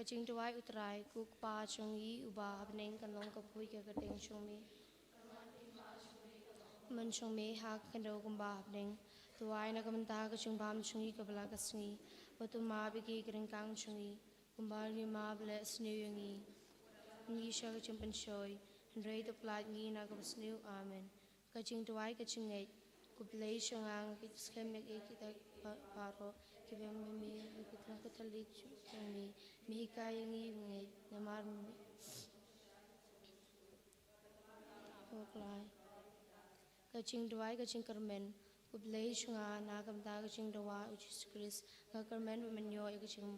Kajing tuai utrai kuk pa chungi uba abneng kanlong kapui ka kateng chungmi. Man chungmi hak kando kumba abneng. Tuai na kamanta kachung bam chungi kabala kasungi. Batu ma bigi kering kang chungi. Kumbal ni ma bela snu yangi. Ngi sya kachung penshoy. Hendray to plat ngi na kapasnu amen. Kajing tuai kachung ngait. Kublay syungang kiskemek kita paro. Kibang mimi kita katalik chungi. Mihika yangi ngait namar Oklai. Kaching dawai kaching kermen. Kublay syunga na kamta kaching dawa ucis Chris. Nga kermen memenyo kaching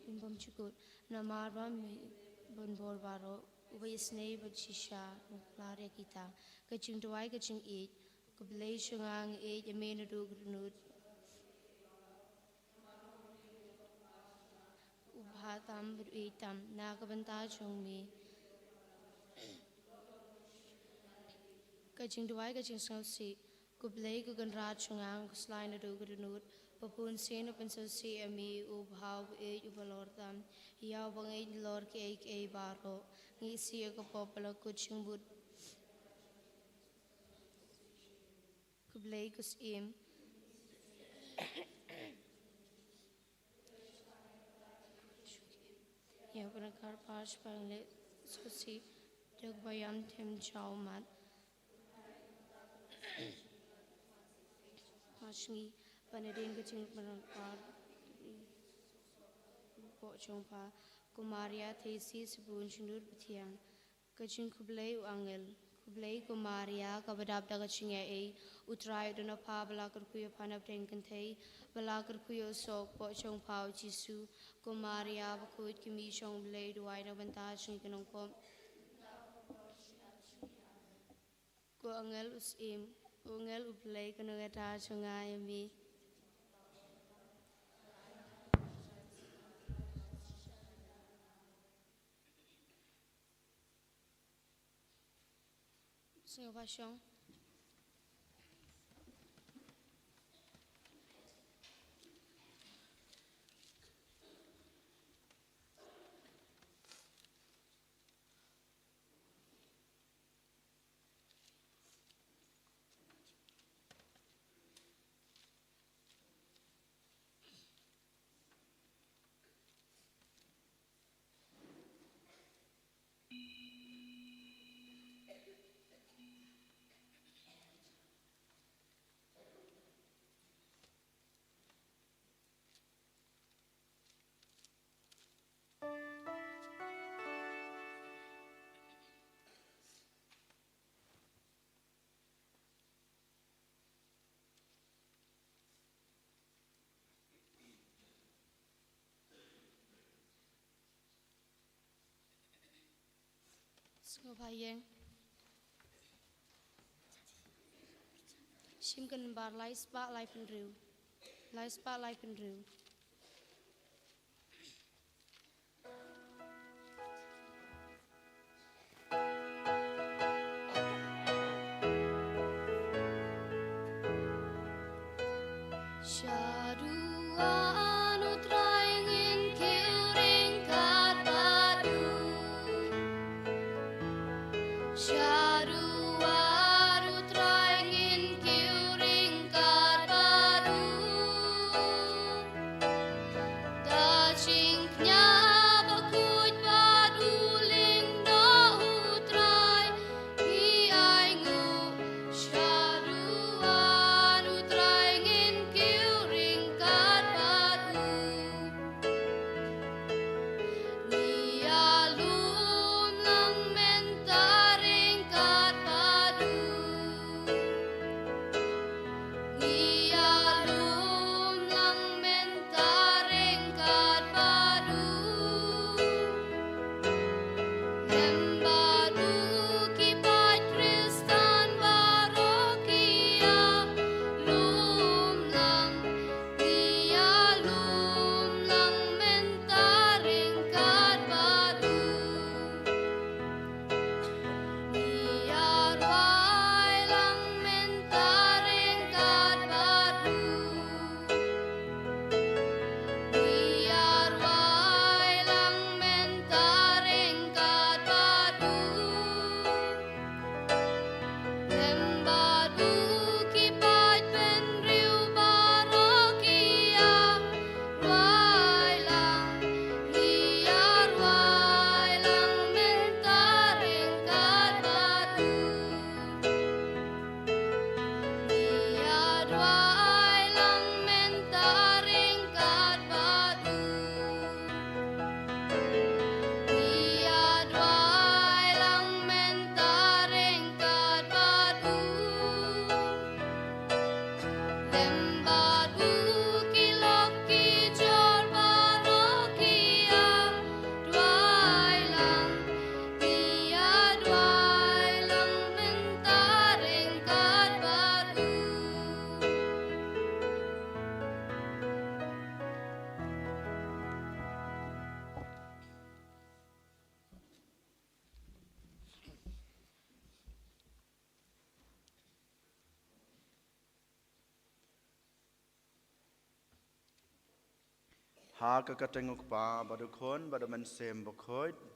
bimbam cukut. Namar bam bonbor baro. Ubay snay bagsisya nuklarya kita. Kaching dawai kaching eat. Kublay syunga ng eat yamin nudug runud. Ubhatam beruitam na kabanta chungmi. Kaching duai kaching sausi. Kublay kuganrat chungang kuslay na dugudunut. Papun sino pensausi ami ubhaw eid ubalortam. Hiyaw bang eid lor ke ay baro. Ngisi akapopala kuching bud. Kublay kusim. Ya penakar pas pangle susi jagbayam tem chaumat masngi panadin kaching penakar po chongpa kumaria thesi sebun chindur petiang kaching kublay angel kublay kumaria kabadab da kaching ai utrai dona pa balakar kuya panap tengkantei balakar kuya sok po chongpa jisu kumaria bakut kimi chong blay duai na banta chung kanong ko ko angel usim ko angel ublay kanong eta chungai mi Senhor Paixão. Senhor Paixão. Simkan bar lai spa lai penriu. Lai spa lai penriu. Shadow, ha ka tengok pa badukon badaman sem bokhoit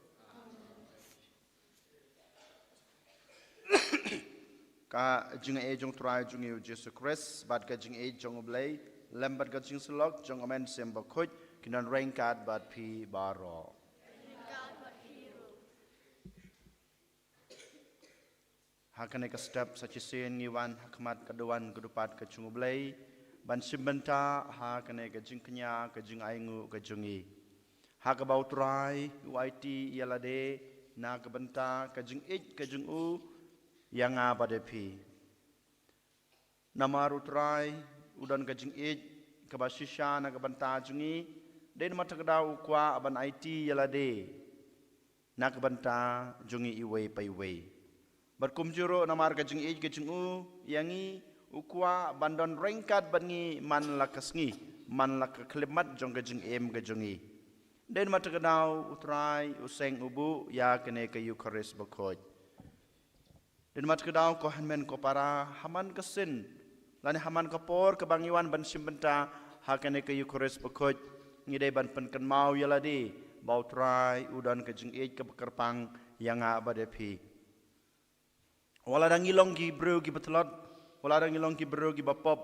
ka jing jong try jong yu Jesus Christ bad ka jing jong oblay lembat ka jing slok jong amen sem bokhoit kinan rain kat bad pi baro hakane ka step sa chisen ngiwan hakmat kaduan kedupat ka jong oblay ban simbenta hakane ka jing kenya ka jing aingu ka jongi ha ka bau try UIT yalade na ka benta ka jing ka jing u yang pada pi namaru try udan kajing ke basisha na kabanta jungi den mata kadau kwa aban IT yalade na kabanta jungi iwe paiwe berkumjuro namar kajing kajing u yangi ukwa bandon rengkat bangi man lakasngi man lak klimat jong kajing kajungi den mata kadau utrai useng ubu ya kene ke Eucharis bakoj dan mat kedau ko hanmen ko para haman kesin lani haman kapor ke bangiwan ban simbenta hakane ke Eucharis bekoj ngidai ban penken mau yaladi bau trai udan ke jing ke bekerpang yang abadepi wala dang ilong gi bro gi betelot wala dang ilong gi bro gi bapop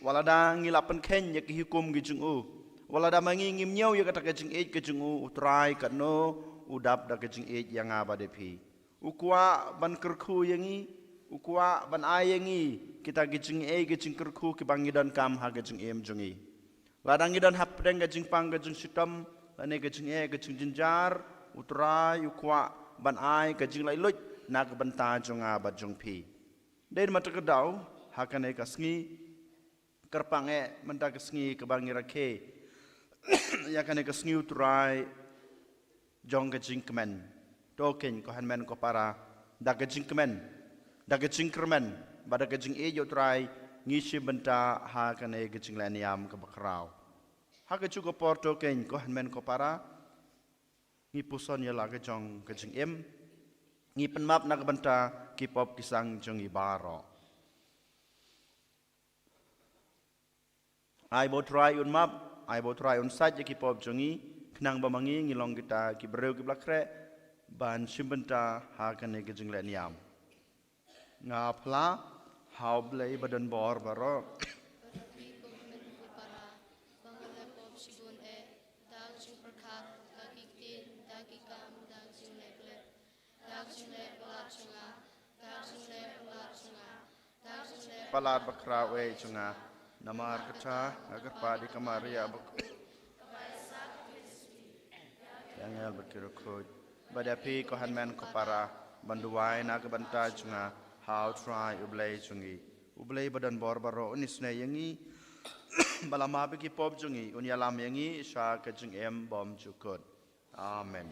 wala dang ngilapen ken ya ki hukum gi jing wala da mangi ngim nyau ya kata ke jing ke jing utrai kano udap da ke jing yang abadepi ukwa ban kerku yangi ukwa ban ayangi kita gijing gijing kerku ke bangidan kam ha gijing jongi ladang gidan hap deng gijing pang gijing sitam lane gijing gijing jinjar utrai ukwa ban ay gijing lai luj nak banta jonga bat jong pi den mata kedau hakane kasngi kerpang menta kasngi ke bangira ke yakane kasngi utrai jong gijing kemen token ko hanmen ko para daga jingkemen daga jingkermen bada gajing yo try ngisi benta ha kane gajing laniam ke bakrau ha ke cuko por token ko hanmen ko para ngi puson ya laga jong gajing ngi penmap nak benta kipop kisang jong ibaro ai bo try un map ai bo try un saj kipop jongi knang bamangi ngilong kita ki breu ki blakre ban simbenta hakane gejing leniam ngapla haublei badan bor baro palat bakra we chunga namar kata agar padi kamaria bak yang el berkirukut badapi ko hanmen ko para banduai na ke banta chunga how try ublay chungi ublay badan bor baro unisne yangi balama bagi pop chungi unyalam yangi sha ke jung bom chukut amen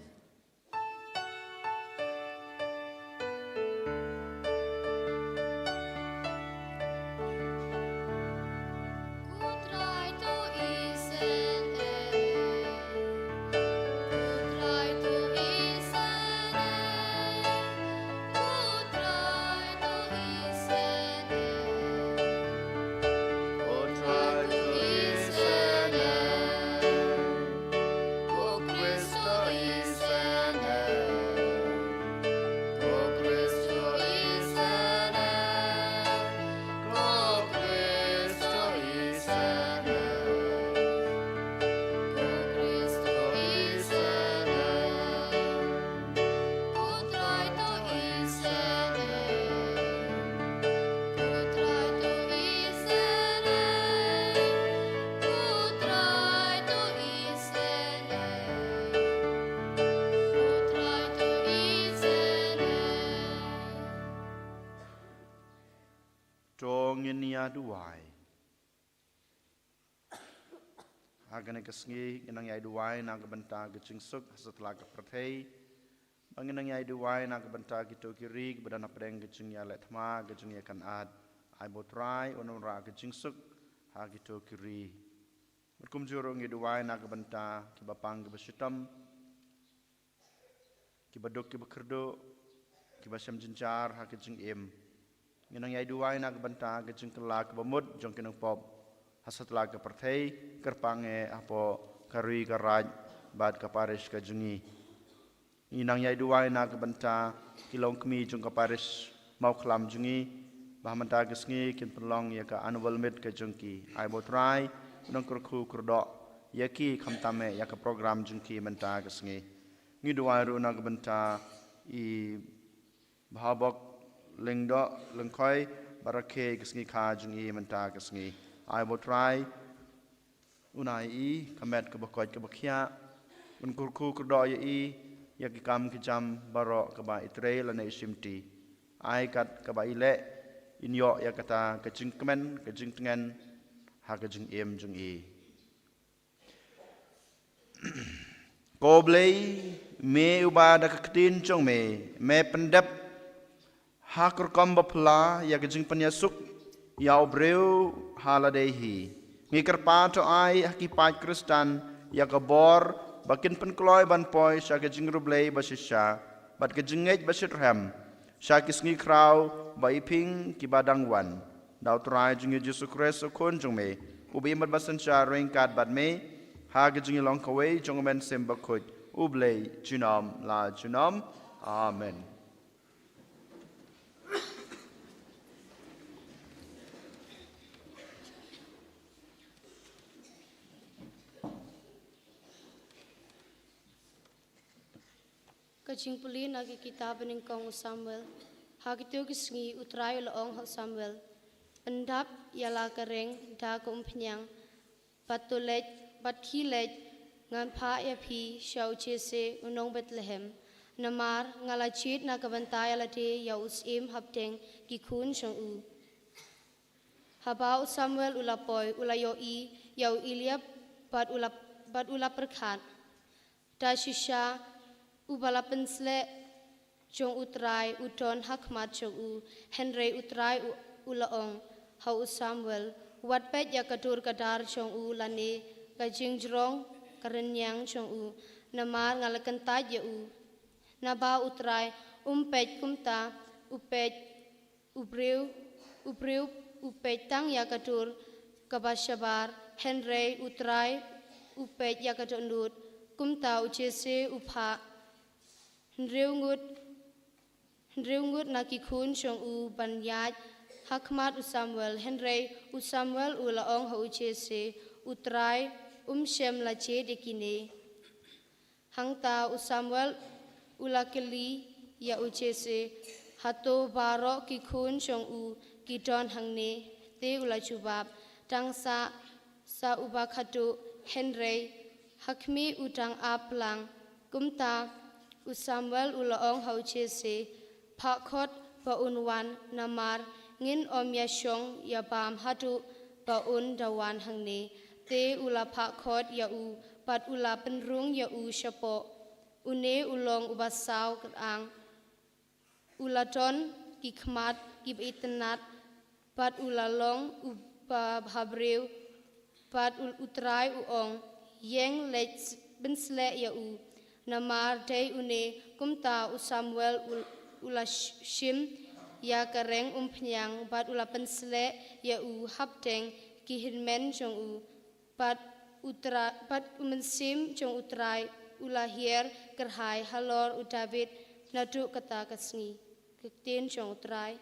duai agane kesngi inang yai duai na kebenta gecing suk setelah kepertei banginang yai duai na kebenta gitu kiri bedana pedeng gecing ya letma gecing ya kan ad ai botrai onon ra gecing suk ha gitu kiri berkum jurung ya duai na kebenta kibapang kibasitam kibadok kibakerdo kibasam jencar ha gecing nginang yai duai na kebenta gecing kelak bamut jong kinang pop hasatla ke perthei kerpange apo karui karaj bad kaparis ka jungi inang yai duai na ke benta kilong kemi jung kaparis mau klam jungi bahmanta gesngi kin penlong ya ka annual meet ke jungki ai botrai nang kurku kurdo yaki khamtame ya ka program jungki menta gesngi ngi duai ru na ke benta i bhabok lengdo lengkhoi barake gesngi kha jungi menta gesngi ai botrai unai i kamet ke bakoj ke bakhia un kurku kurdo ya i ya ki kam ki jam baro ke ba itre la nei simti ai kat ke ba ile inyo ya kata ke jing kemen ke jing tengen ha ke jing em jung i ko blei me uba da ke tin chong me pendep ha kur kom bapla ya ke jing penyasuk ya obreu haladehi ngikar pato ai haki pat kristan ya ke bor bakin penkloy ban poi sya ke jing rublei basisya bat ke jingej basit ram sya ke sngi kraw ba iping ki badang wan daw trai jing Yesus Kristus kon jong me ubi mat basan sya ringkat bat me ha ke jing long kawai jong men sem bakut ublei junam la junam amen. Kajing puli nagi kitab ning kong Samuel hagityo kisngi utray laong ha Samuel pendap yala kereng da ko umpnyang patulet pathilet ngan pha ya phi shau chese unong Bethlehem namar ngalachit na kabantay alate ya usim hapteng ki khun shong u habau Samuel ulapoy ulayo i yau Eliab bat ula perkhat da shisha ubala pensle jong utrai uton hakmat jong u Henry utrai ulaong hau Samuel wat pet ya kadur kadar jong u lani kajing jrong karenyang jong u namar ngalakan taj ya u naba utrai pet kumta upet ubreu upet tang ya kadur kabashabar Henry utrai upet ya kadundut kumta uchese upha Ndreungut naki khun shong u banyaj hakmat Samuel Henry Samuel ulaong ha uchese utrai shem la che dekine hangta Samuel ulakeli ya uchese hato baro ki khun shong u kidon hangne te ulachubab tangsa sa ubakatu Henry hakmi utang aplang kumta Samuel ulaong hau chese phakot ba unwan namar ngin omya shong ya bam hatu ba un dawan hangne te ula phakot ya u pat ula penrung ya u shapo une ulong ubasaw ang ulaton kikmat kibitenat pat ulalong uba habreu pat utrai uong yeng lech bensle ya u namar day une kumta Samuel ulashim ya kareng umpnyang bat ulapan sle ya u hapteng kihinmen jong u bat umensim jong utrai ulahir kerhai halor u David nadu kata kasngi kektin jong utrai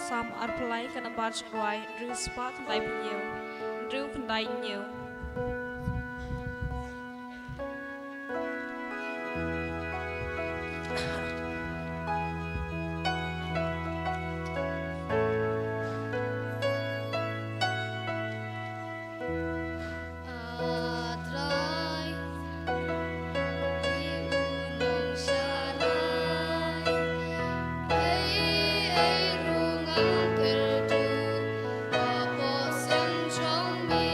Sam arpelai kana bar squai drew spot pendai penyu drew pendai new Terdu, apa sem chong mi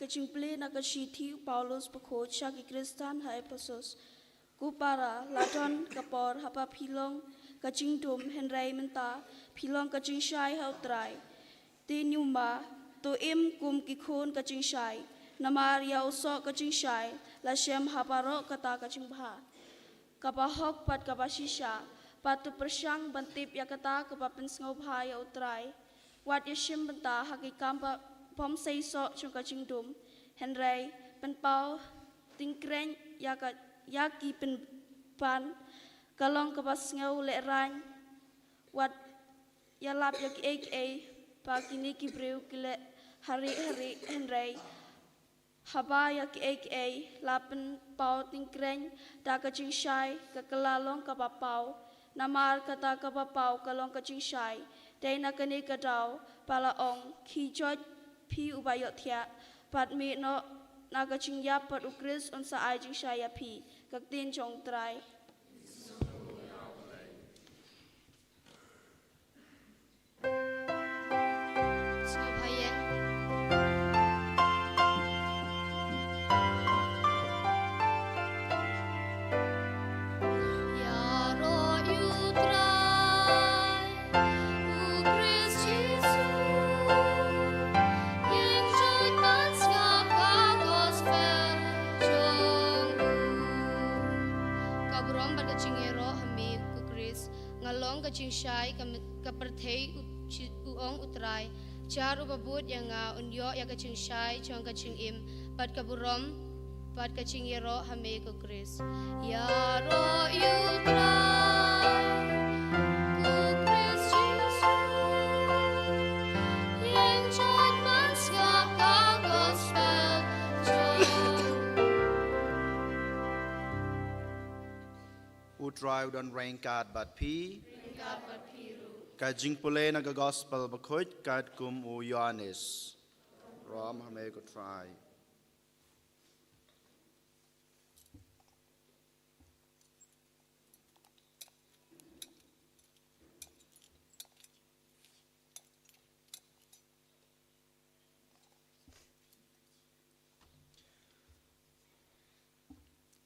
kaching ple na kachithi Paulus pakho chaki Kristan ha Ephesus kupara laton kapor hapa philong kaching tum Henry menta philong kaching shai ha utrai ti nyuma to im kum ki khon kaching shai namar ya uso kaching shai la shem haparo kata kaching bha kapahok pat kapasisha patu persyang bantip ya kata kapapen sngau bha ya utrai wat yashim benta hakikam pom sei so chung kaching dum Henry pen pau tingkreng ya ki pen pan kalong kapas ngau le ran wat ya lap ya ki pa kini ki breu kile hari Henry haba ya ki lapen pau tingkreng ta kaching shai ka kalalong kapapau namar kata kapapau kalong kaching shai dai na kani kadau pala ong ki jot pi ubayot thia pat mi no na kaching ya pat ukris on sa ai jing shai ya pi kak tin chong trai kaching shai ka perthei uong utrai char ubabut yang unyo ya kaching shai chong kaching im pat kaburom pat kaching yero hame ko Chris ya ro utrai ku Chris Jesus yang chot mas ka gospel utrai udan rangkat bat pi kajing pule na gospel bakhoit kat kum u Yohanes ram hame ko try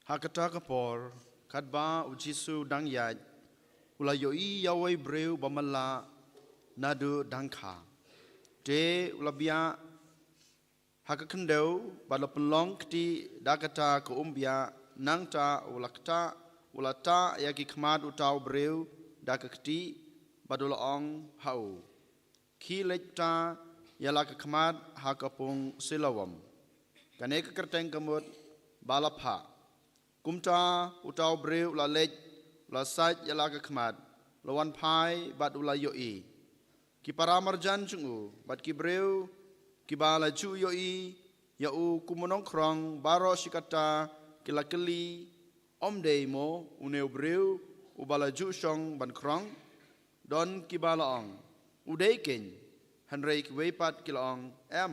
hakata kapor kadba u Jisu dang yaj ula yoi yawai breu bamala nadu dangkha te ula bia hakakendeu bala pelong kti dakata ko umbia nangta ulakta ulata yaki khmad utau breu dakakti badula ong hau ki lekta yalaka khmad hakapung silawam kanek kerteng kamut balapha kumta utau breu la lek la saj yalaka khmat lawan pai bat ula yoi ki paramarjan chungu bat ki breu ki bala chu yoi ya u kumonong krong baro sikata kilakeli omdei mo uneu breu u bala ju shong ban krong don ki bala ong udei ken hanrei ki weipat kilong em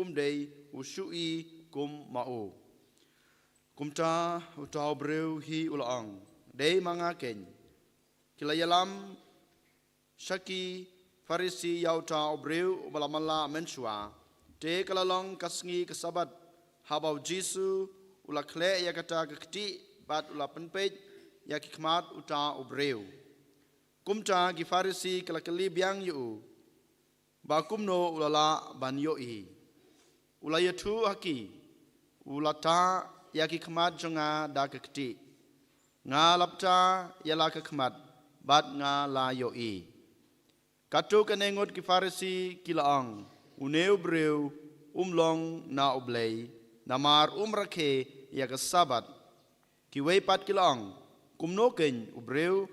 umdei u shui kum mau kumta utau breu hi ulaong dei mangaken kilayalam shaki farisi yauta obreu balamala mensua te kalalong kasngi kasabat habau Jisu ula khle yakata kati bat ula penpej yakikmat uta obreu kumta gi farisi kalakali biang yu ba kumno ulala ban yoi ula yatu haki ulata yakikmat jonga dakakti nga lapta yala kakmat bat nga la yoi katu kanengot ki farisi kilaang uneu breu umlong na oblei namar umrakhe ya sabat ki weipat kilaang kumnoken ubreu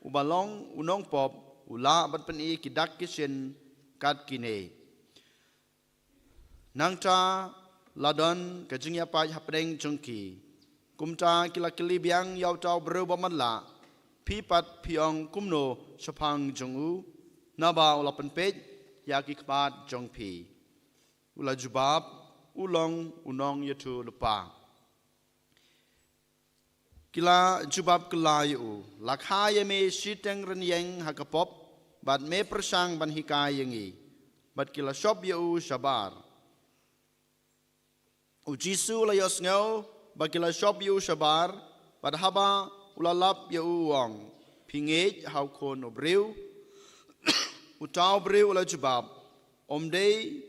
ubalong unong pop ula bat pani kidak kishen kat kine nangta ladon kajingya pa hapdeng jongki kumta kilakili biang yau tau breu bamanla pipat piong kumno chapang jongu naba ula penpej yaki kbat jongpi ula jubab ulong unong yatu lupa kila jubab kelayu lakhaya me shiteng renyeng hakapop bat me persang ban hikayengi bat kila shop yu shabar Ujisu la yos ngau bakila shop yu shabar padhaba ulalap yu wang pingej hau kon obriu utau briu la jubab omdei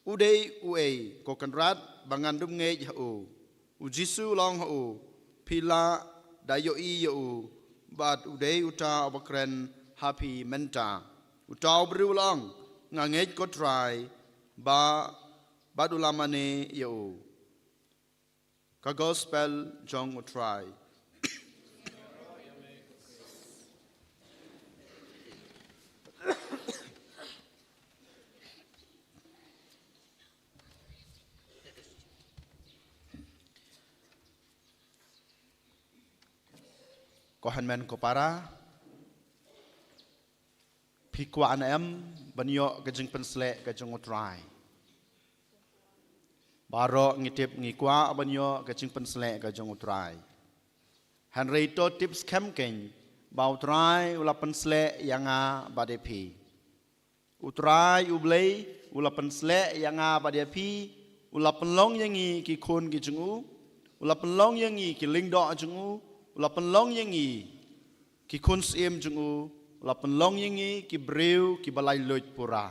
udei uei kokanrat bangandum ngej hau ujisu long hau pila dayoi yu bat udei uta abakren happy menta utau briu long ngangej ko try ba badulamane yu ka gospel jong utrai Kohan men ko para pikwa anam banyo kajing pensle kajing utrai baro ngitip ngikwa banyo kajing pensle kajing utrai Henry to tips kemken ba utrai ula pensle yanga badepi utrai ublei ula pensle yanga badepi ula penlong yangi ki khon ki jungu ula penlong yangi ki lingdo jungu ula penlong yangi ki khon sim jungu ula penlong yangi ki breu ki balai loit pura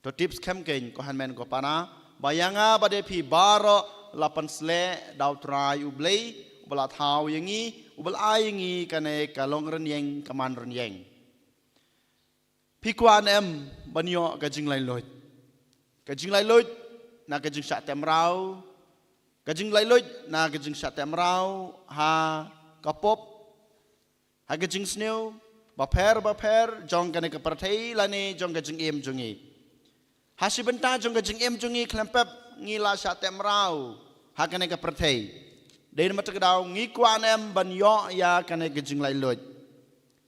to tips kemken ko hanmen ko pana bayanga badepi baro la pensle dau trai ublei ubala thau yangi ubal ayangi kane kalong renyeng kaman renyeng pikwan em banyo kajing lai loit na kajing sat temrau kajing lai loit na kajing sat temrau ha kapop ha kajing sneu baper jong kane kaprathai lane jong kajing em jongi hasi benta jong kajing em jongi klempep ngila sat temrau ha kane kaprathai den matakdau ngikwan em banyo ya kane kajing lai loit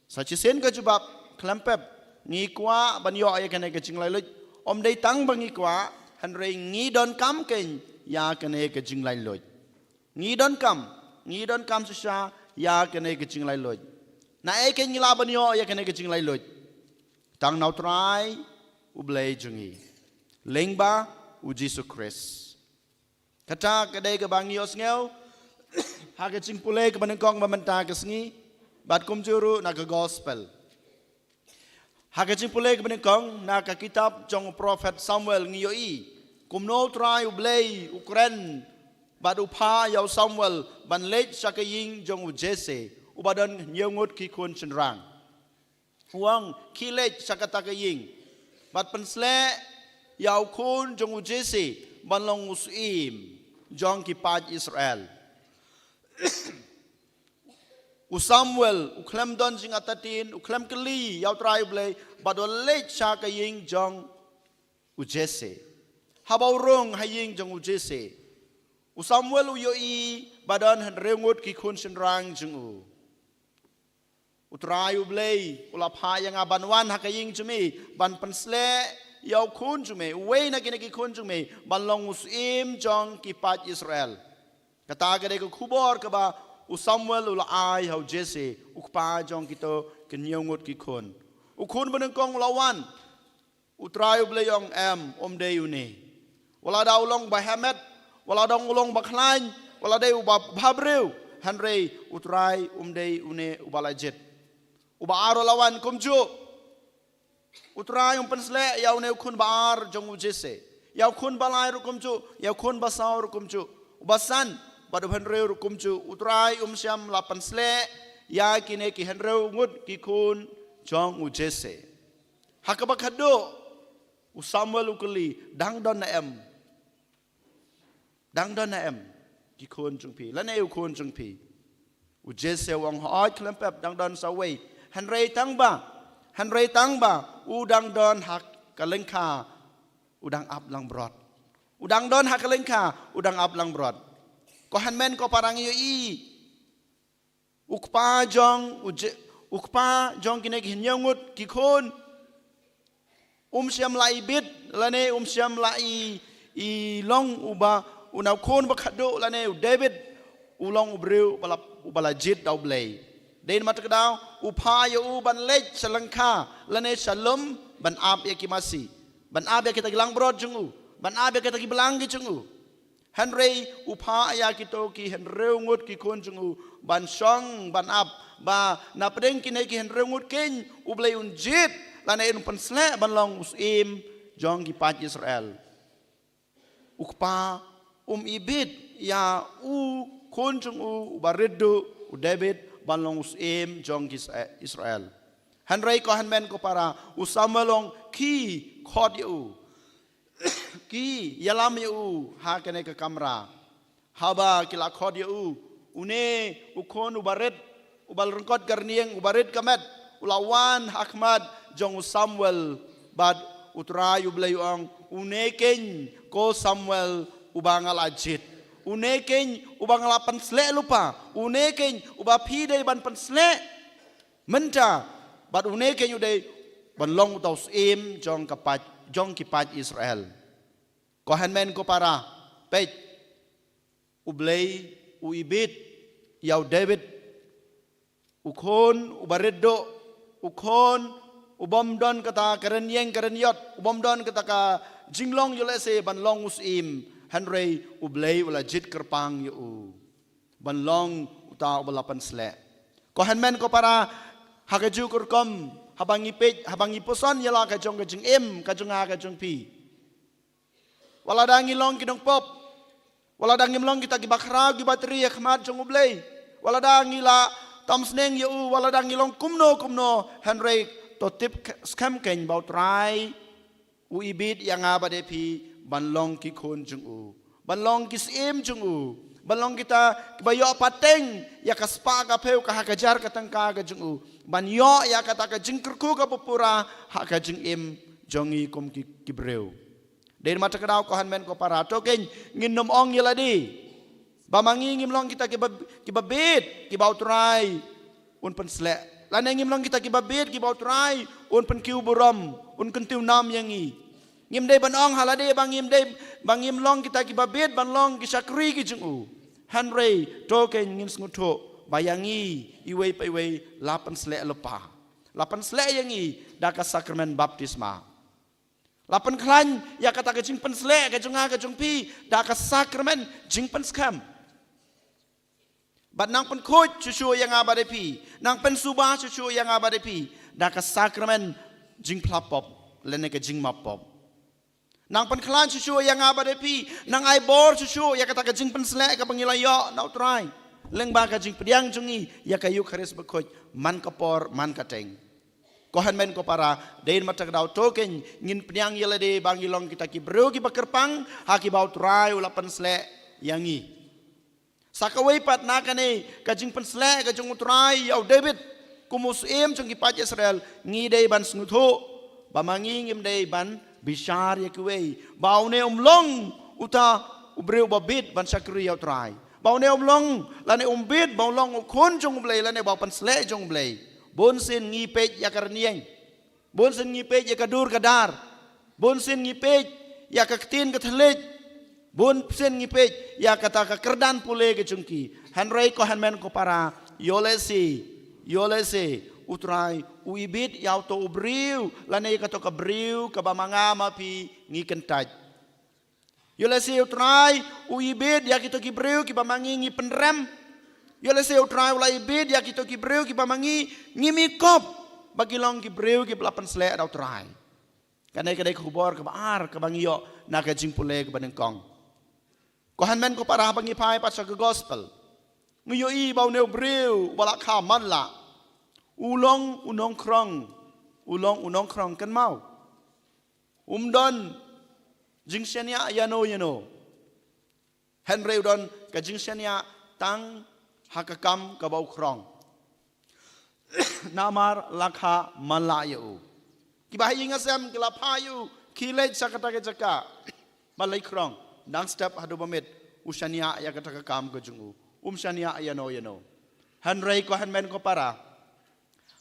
sachisen kajubab klempep ngikwa banyo ya kane kajing lai loit om dei tang bangikwa hanrei ngi don kam ken ya kane kajing lai loit ngi don kam susha ya kane kajing lai loit na e ken ngila banyo ya kane kajing lai loit tang nau trai ublei jungi lengba u Jesus Christ kata kadai ke bangios ngeu ha kajing pulei ke banengkong mamenta kesngi bat kum juru na ke gospel Hakajing pulei ke benengkong na ka kitab jong prophet Samuel ngiyoi kumno trai ublei ukren bad upha yaw Samuel ban leit sakaying jong Jesse ubadan nyongut ki kun chenrang huang kilet sakatakaying bad pensle yaw kun jong Jesse ban long usim jong ki paj Israel Samuel uklem don jing atatin uklem keli yaw trai blei badol lech cha ka ying jong Jesse habau rong haying jong Jesse Samuel uyoi badan han rengut ki kun senrang jong utrai blei ulap ha yang abanwan hakaying jumi ban pensle yaw kun jumi wei na ki kun jumi ban long usim jong ki pat Israel kata gade ko khubor ka ba Samuel ula ai hau Jesse ukpa jong kito kenyongut ki khon ukun benengkong lawan utrai bleyong em omde uni wala da ulong bahamet wala dong ulong bakhlain wala de babreu hanrei utrai omde une ubalajet uba aro lawan kumju utrai pensle yaw ne ukun baar jong Jesse yaw kun balai rukumju yaw kun basau rukumju ubasan pada henreu rukumju utrai syam lapan sle ya kine ki henreu ngut ki kun jong Jesse hakabak hado Samuel ukeli dang don na em ki kun jong pi lane u kun jong pi Jesse wang hoi klempep dang don sawei henrei tang ba udang don hak kalengka udang ap lang brot udang don hak kalengka udang ap lang brot ko hanmen ko parang yoi ukpa jong kine hinyangut kikon syam lai bit lane syam lai i long uba unaw kon bakado lane David ulong ubreu ubala jit daw blay den matakdaw upha yo ban lech salangka lane shalom ban ab yakimasi ban ab yakita gilang brod jungu ban ab yakita gibelang jungu Henry upa ya kita ki Henry ngut ki kon jungu ban song ban ap ba na pedeng kine ki Henry ngut ken ublay unjit lana en pensle ban long usim jong ki pat Israel. Ukpa ibit ya u kon jungu baredo u David ban long usim jong ki Israel. Henry ko hanmen ko para usamalong ki khod yu ki yalam yu ha kene ke kamera haba kila khod yu une ukon ubaret ubal rengkot garnieng ubaret kamet ulawan hakmad jong Samuel bad utra yu blayuang une ken ko Samuel ubangal ajit une ken ubangal pensle lupa une ken ubapi dei ban pensle menta bad une ken yu dei ban long utaus im jong kapat jong kipat Israel. Kohan men ko para pet ublay uibit yaw David ukon ubaredo ukon ubomdon kata karenyeng karenyot ubomdon kata ka jinglong yulese ban long usim Henry ublay wala jit kerpang yu ban long uta ubalapan sle. Kohan men ko para hakaju kurkom habang ipuson yala kajong em kajong kajong pi wala dangilong kidong pop wala dangilong kita gibakra gibatri khmat jong ublay wala dangila tamsneng yu wala dangilong kumno Henry totip scam ken bautrai uibit yang abade pi banlong ki khon jong banlong kis em jong balong kita bayo pateng ya kaspa ka peu ka hakajar katang ka jung banyo ya kata ka jingkerku ka pupura ha ka jing im jongi kum ki breu den mata kadau ko hanmen ko para to ken nginom ong yeladi bamangi ngimlong kita ki babit ki bautrai un pensle lan ngimlong kita ki babit ki bautrai un pen kiu buram un kentiu nam yangi ngim dei banong halade bangim long kita ki babit ban long ki sakri ki jung Henry token ngim nguto bayangi iwe pa iwe lapan sle lepa lapan sle yangi daka sakramen baptisma lapan klan ya kata ke jing pen sle ke jung pi daka sakramen jing pen skam bat nang pen khoj chuchu yang abade pi nang pen subah chuchu yang abade pi daka sakramen jing plapop lene ke jing mapop nang pen klan chuchu yang abade pi nang ai bor chuchu ya kata ka jing pen sle ka pangilayo na utrai leng ba ka jing pediang jungi ya kayu kharis bekhoj man kapor man kateng kohan men ko para dein mata dau token ngin pediang yelade bangilong kita ki bro ki bakerpang ha ki bau trai ula pen sle yangi sakawai pat na kane ka jing pen sle ka jung utrai yaw David kumus em jung ki pat Israel ngi dei ban snutho bamangi ngim dei ban bishar ya kuwei baune umlong uta ubreu babit ban sakri yaw trai baune umlong lane umbit baulong ukon jong blei lane bau pensle jong blei bonsin ngipej ya karnieng bonsin ngipej ya kadur kadar bonsin ngipej ya kaktin kathlej bonsin ngipej ya kata ka kerdan pule ke jungki Henry ko hanmen ko para yolesi utrai uibit yaw to ubriu lane kato ka briu ka bamanga mapi ngikentaj yolesi utrai uibit ya kito ki briu ki bamangi ngi penrem yolesi utrai uibit ya kito ki briu ki bamangi ngimi kop bagi long ki briu ki belapan sle da utrai kanai kadai khubor ka baar ka bangiyo na ka jing pule ka banengkong ko hanmen ko para bangi pai pasal ke gospel nguyo i bau neu briu balak kha man la ulong unong krong kan mau umdon jingshania yano Henry udon ka jingshania tang hakakam ka bau krong namar lakha malayu kibahi ngasem kila payu kilej sakata ke jaka malai krong dang step hadu pamit usania ya kata ka kam ka jungu shania yano Henry ko hanmen ko para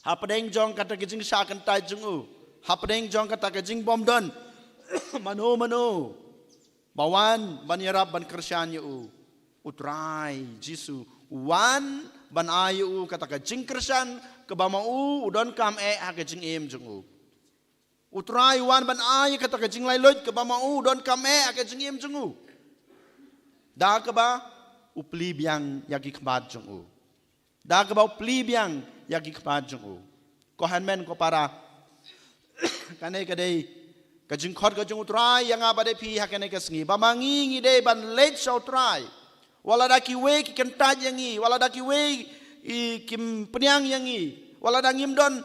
hapadeng jong kata ke jing sakan tai jungu hapadeng jong kata ke jing bomdon mano bawan banyarap ban kersyan yu utrai jisu wan ban ayu kata ke jing kersyan ke bamau udon kam ha ke jing em jungu utrai wan ban ayu kata ke jing lailoj ke bamau udon kam ha ke jing em jungu Da ka ba upli biang yagi khmat jong u. Da ka ba upli biang yagi khmat jong u. Ko han men ko para kanai kadai kajing khot kajing utrai yang abade pi hakane kasngi ba mangi ngi de ban late show try wala da ki we ki kentaj yang i wala da ki we i kim penyang yang i wala da ngim don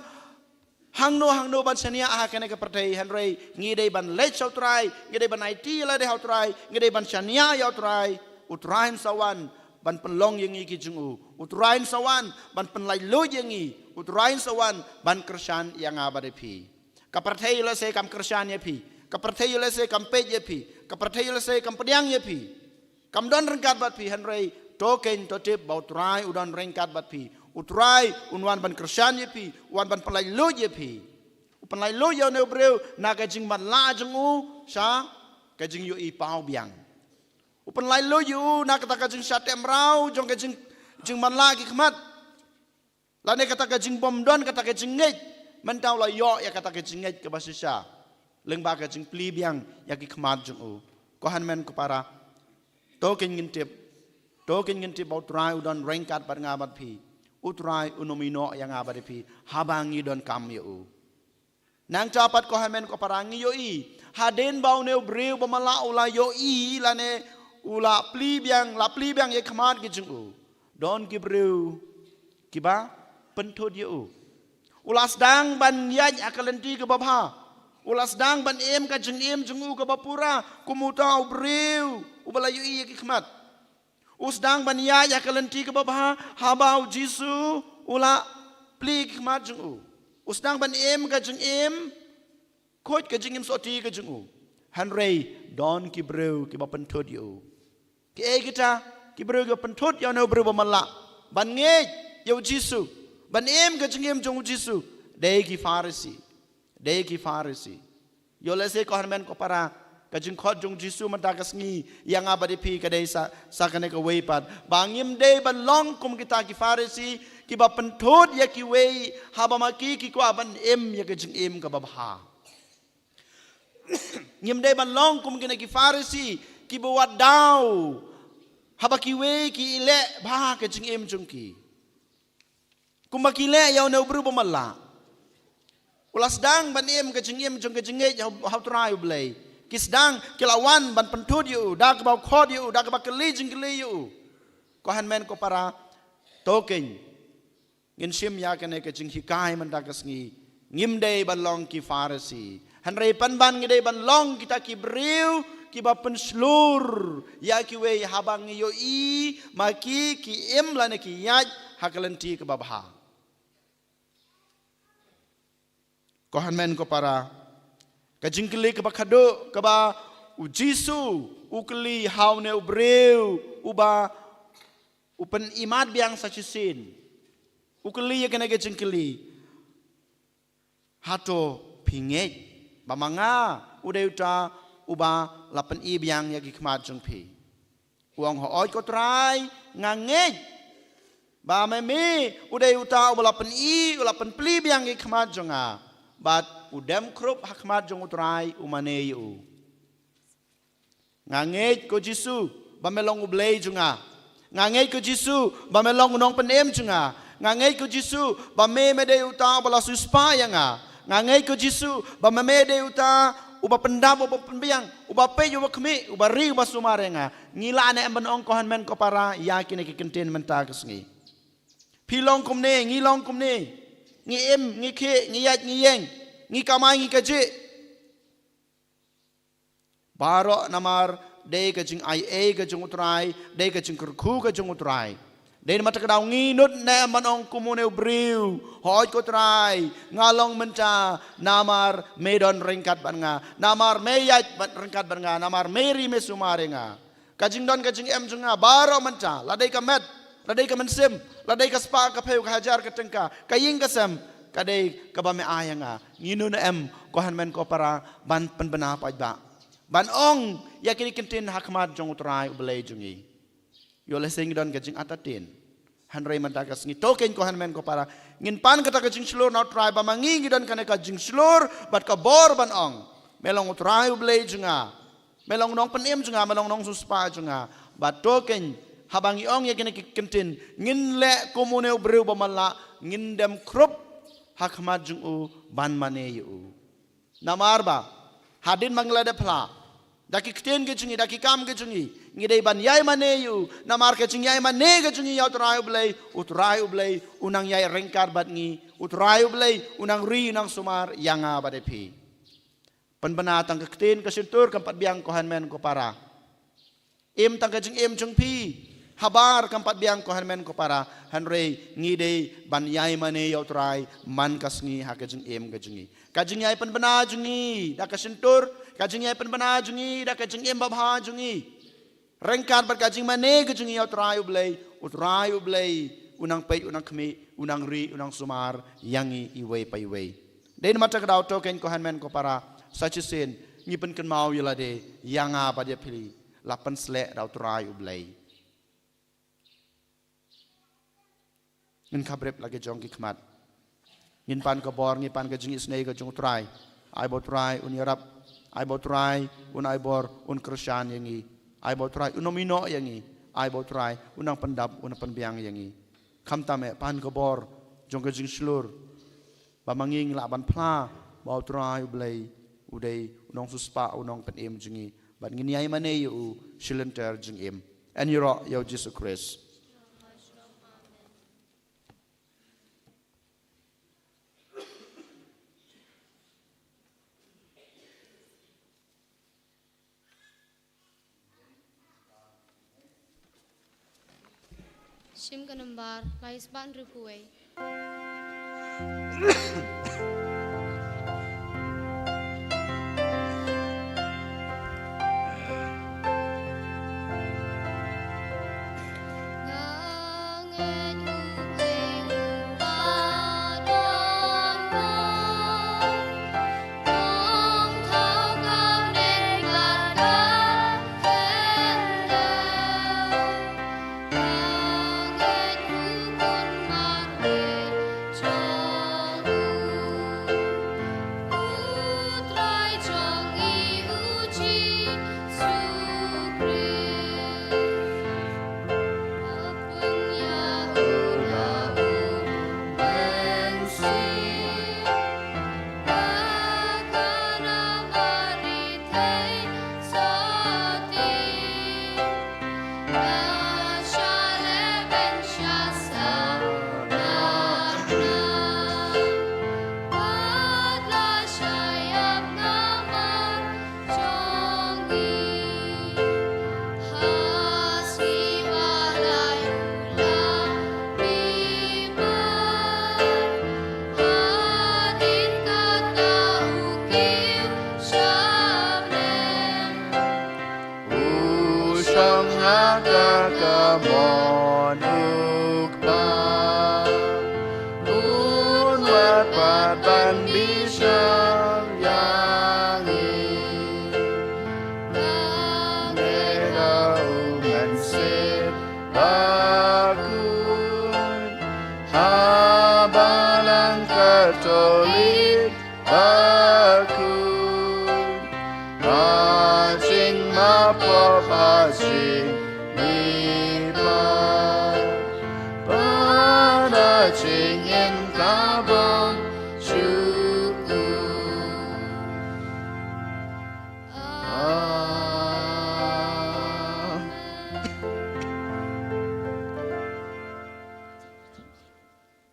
hangno ban sania hakane ka partai hanrei ngi de ban late show try ngi de ban IT la de how try ngi de ban sania ya try utrain sawan ban penlong yang i ki jungu utrain sawan ban penlai lo yang i utrain sawan ban kersan yang abade pi kaparthai la se kam kersan ye pi kaparthai la se kam pej ye pi kaparthai la se kam pediang ye pi kam don rengkat bat pi hanrei token to tip bautrai udon rengkat bat pi utrai unwan ban kersan ye pi wan ban pelai lo ye pi pelai lo yo ne breu na ka jing ban la jung u sa ka jing yo i pau biang pelai lo yo na kata ka jing satem rau jong ka jing ban la ki khmat la ne kata ka jing bom don kata ka jing ngej mentau la yo ya kata ke jinget ke basisa leng ba ke jing pli biang ya ki khmat jung u ko han men ko para to ken ngintip bautrai udon rengkat bar ngabat pi utrai unomino yang abade pi habangi don kam yo nang capat ko han men ko para ngi yo i haden bau ne breu bamala ula yo i la ne ula pli biang ya khmat ki jung u don ki breu ki ba penthod yo ulas dang ban yaj akalenti ke babha ulas dang ban em ka jeng em jengu ke bapura kumuta ubreu ubalayu i ki khmat usdang ban yaj akalenti ke babha habau jisu ula pli khmat jengu usdang ban em ka jeng em khoj ka jeng em soti ka jengu hanrei don ki breu ki bapenthod yo ki e kita ki breu ki penthod yo no breu bamala ban ngej yo jisu ban em ka jengem jong jisu dei ki farisi yo lese ko han ko para ka jing khot jong jisu mata kasngi yang abadi pi ka dei sa kane ka weipat bangim dei ban long kum kita ki farisi ki ba penthod ya ki wei haba maki ki ko ban em ya ka jing em ka babha ngim dei ban long kum kina ki farisi ki bo wadau haba ki wei ki ile ba ka jing em jong ki kumakile yaw na ubru bamala ulas dang ban em ka jingem jong ka jinge how try blay kisdang kilawan ban pentud yu dak ba khod yu dak ba kli jing kli yu ko han men ko para token ngin sim ya ka ne ka jing hikai man dak asngi ngim dei ban long ki farisi han rei pan ban ngi dei ban long kita ki breu ki ba pen slur ya ki we habang yo i maki ki em la ne ki yaj hakalenti ke babha ko han men ko para ka jingkli ke bakhado ke ba u jisu ukli haune ubreu uba upen imat biang sachisin ukli ye kena ke jingkli hato pinge bamanga udeuta uba lapen i biang ya ki khmat jong phi uang ho oi ko trai ngangej ba me udeuta uba lapen i lapen pli biang ki khmat jonga bat udem krup hakmat jong utrai umane yu ngangej ko jisu bamelong ublei junga ngangej ko jisu bamelong unong penem junga ngangej ko jisu bame mede uta bala suspa yanga ngangej ko jisu bame mede uta uba pendam uba penbiang uba pe uba kemi uba ri uba sumarenga ngila ane emben ong kohan men ko para yakin ke kenten menta kesngi pilong kumne ngilong kumne ngi em ngi ke ngi yat ngi yeng ngi kamai ngi kaje baro namar de ka jing ai e ka jing utrai de ka jing kurku ka jing utrai de mata ka daw ngi nut ne manong kumune briu hoj ko trai ngalong menta namar medon ringkat ban nga namar meyat ban ringkat ban nga namar meri mesumare nga ka jing don ka jing em junga baro menta ladai ka met ladai ka mensim ladai ka spa ka peu ka hajar ka tengka kaying ka sem kadai ka ba me ayanga nginu na em ko han men ko para ban penbena pa ba ban ong yakini kentin hakmat jong utrai ubelai jungi yo lesing don ka jing atatin han rei man dagas ngi token ko han men ko para ngin pan kata ka jing slur na utrai ba mangi don kana ka jing slur bat ka bor ban ong melong utrai ubelai junga melong nong penem junga melong nong suspa junga ba token habang iong ya kene kentin ngin le komune breu bamala ngin dem krop hakmat jung u ban mane yu namar ba hadin manglade phla daki kten ke jungi daki kam ke jungi ngidei ban yai mane yu namar ke jungi yai mane ke jungi ya utrai blai unang yai rengkar bat ngi utrai blai unang ri unang sumar yanga bade phi penbena tang ke kten ke sintur kampat biang ko hanmen ko para tang ke jung jung phi habar kampat biang ko hanmen ko para hanrei ngidei ban yai mane ya utrai man kasngi ha ke jung ke jungi kajing yai penbena jungi dak ke sintur kajing yai penbena jungi dak kajing babha jungi rengkar ber kajing mane ke jungi utrai blai unang pei unang khmi unang ri unang sumar yangi iwei pai wei den mata kadau token ko hanmen ko para sachisen nyipen ken mau yelade yanga pada pili lapan sle dau utrai blai ngin khabrep lagi jong ki khmat ngin pan ko bor ngin pan ke jungi snei ke jung utrai ai bo utrai un yarap ai bo try un ai bor un krisyan yangi ai bo try unomino yangi ai bo try unang pendap un penbiang yangi kham tame pan ko bor jong ke jing slur ba manging la ban phla bo try blai udai unong suspa unong pen em jingi ban ngini ai mane yu silenter jing em and yoro yo Jesus Christ Shim kanambar lais ban rupuai.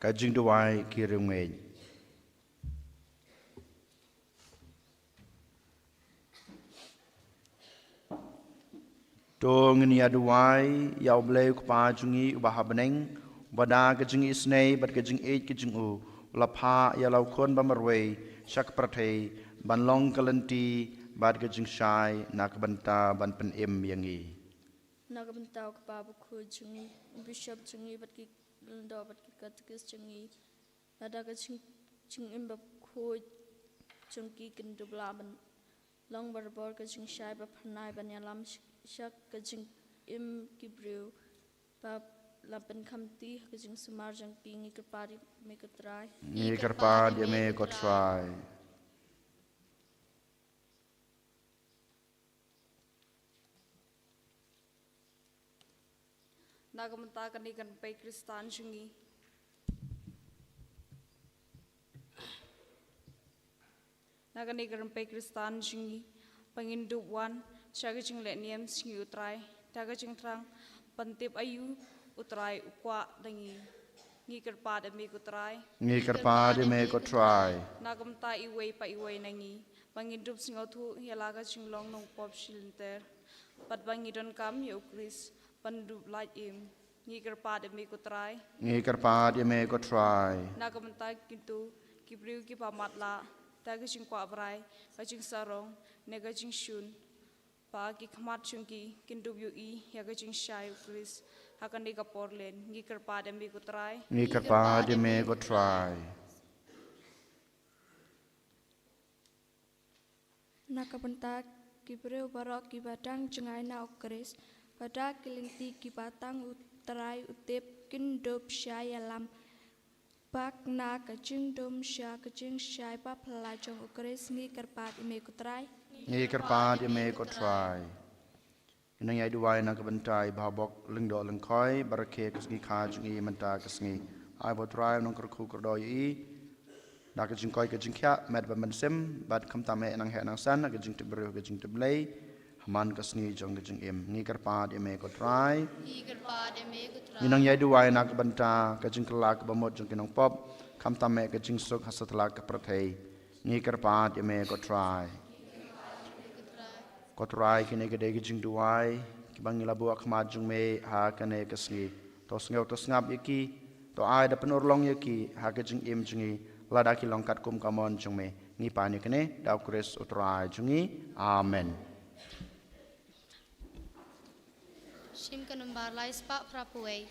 Kajing duai kirim ngej. To ngini aduai yau blai kupa jungi ubah beneng bada kajing isnei bad kajing ej kajing u lapa ya lau kon bamarwei syak prathei ban long kalenti bad kajing syai nak banta ban pen em yangi nak banta kupa buku jungi bishop jungi bad ki ndo bat kat kes chengi ada ka ching im bab kho chungki kin dubla ban long bar bor ka ching shai ba phanai ban ya lam shak ka ching im ki brew ba lapan khamti ka ching sumar jang pi ngi ka pari me ka trai ni karpa dia me ko try nagamanta kanigan pay Kristan jungi naganigan pay Kristan jungi panginduwan syagajing letniam singi utray dagajing trang pantip ayu utray ukwa dangi ngikar pada me utray ngikar pada me ko try nagamta iway pa iway nangi pangindup singothu yalaga jinglong nong pop shilinter pat bangidon kam yo Kris pandup light im ngikar pada me utray ngikar pada me ko try nagamta kintu kibriu ki pamatla dagajing kwa brai gajing sarong negajing shun pa ki khamat chungki kindup yu I yagajing shai Kris hakan di kaporlen ngikar pada me utray ngikar pada me ko try Nakabenta kibreu barok kibadang jengai na okris pada kilinti kibatang utrai utip kindup syayalam bak na kajing dom sya kajing syai pa pelajong okris ni kerpat ime kutrai ngikar pada me ko try inang yai duwai na kabentai babok lengdo lengkoi barake kasgi kajungi menta kasgi ai bo try nong kerku kerdo I dak jing koi ke jing kya med ba mensem bad kam tame nang he nang san ke jing tebru ke jing teblei haman kasni jong ke jing em ni karpa de me ko try inang yai duwai nak banta ke jing kelak ba mod jong ke nang pop kam tame ke jing suk hasatla ke prathei ni karpa de me ko try kine ke de ke jing duwai ki bangila bu akhma jong me ha kane kasni to ngap yaki to ai da penur long yaki ha ke jing em jingi ladaki longkat kum kamon jungme ni pani kene dau Kris utrai jungi amen Shim kanumbar lai spa prapuai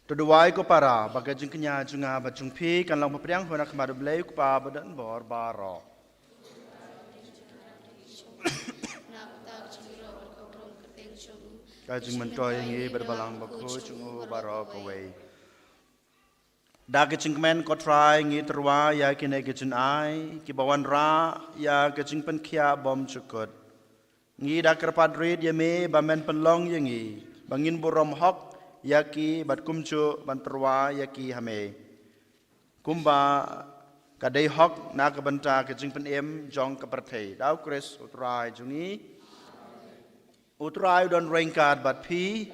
Tuduai ko para baga jing kenya junga ba jung phi kan long papriang hona khmar blei ko pa badan bor baro ka jing mentoy ngi berbalang ba ko chung baro ko wei da kecing kemen ko try ngi terwa ya kine kecing ai ki bawan ra ya kecing pen kia bom cukut ngi da kerpadrid ya me bamen penlong yangi bangin burom hok ya ki bat kumcu ban terwa ya ki hame kumba kadai hok na ka banta kecing pen em jong ka perthei dau kres utrai jungi utrai don rengkat bat pi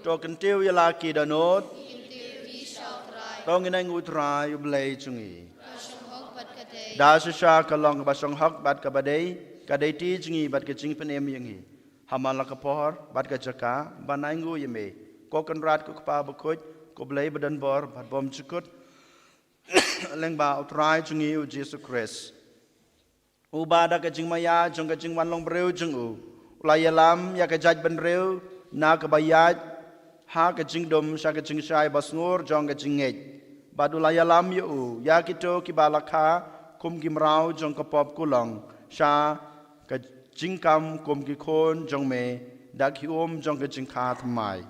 to kentiu ya laki danot tong inang utrai ublei jungi da sha kalong basong hok bat ka badai kadai ti jungi bat kecing pen em yangi hamal ka pohor bat ka jaka banaingu yeme ko kan rat ko pa bakoj ko blei badan bor bat bom cukut leng ba utrai jungi u Jesu Christ u ba da kecing maya jong kecing wan long breu jung u ulayalam ya ka jaj ban reu na ka bayaj ha kecing dom sha kecing shai basngur jong kecing ngej badulaya lam yu ya kito kibalakha kum kimrau jong kapop kulong sha ka jingkam kum ki khon jong me dak hiom jong ka jingkha thamai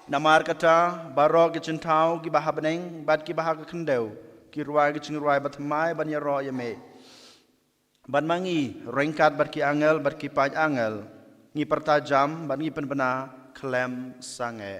namar kata baro ki cintau ki bahabeneng bad ki bahag kendeu ki ruai ki cingruai bathamai ban ya ro ya me ban mangi rengkat bar ki angel bar ki paj angel ngi pertajam ban ngi penbena klem sange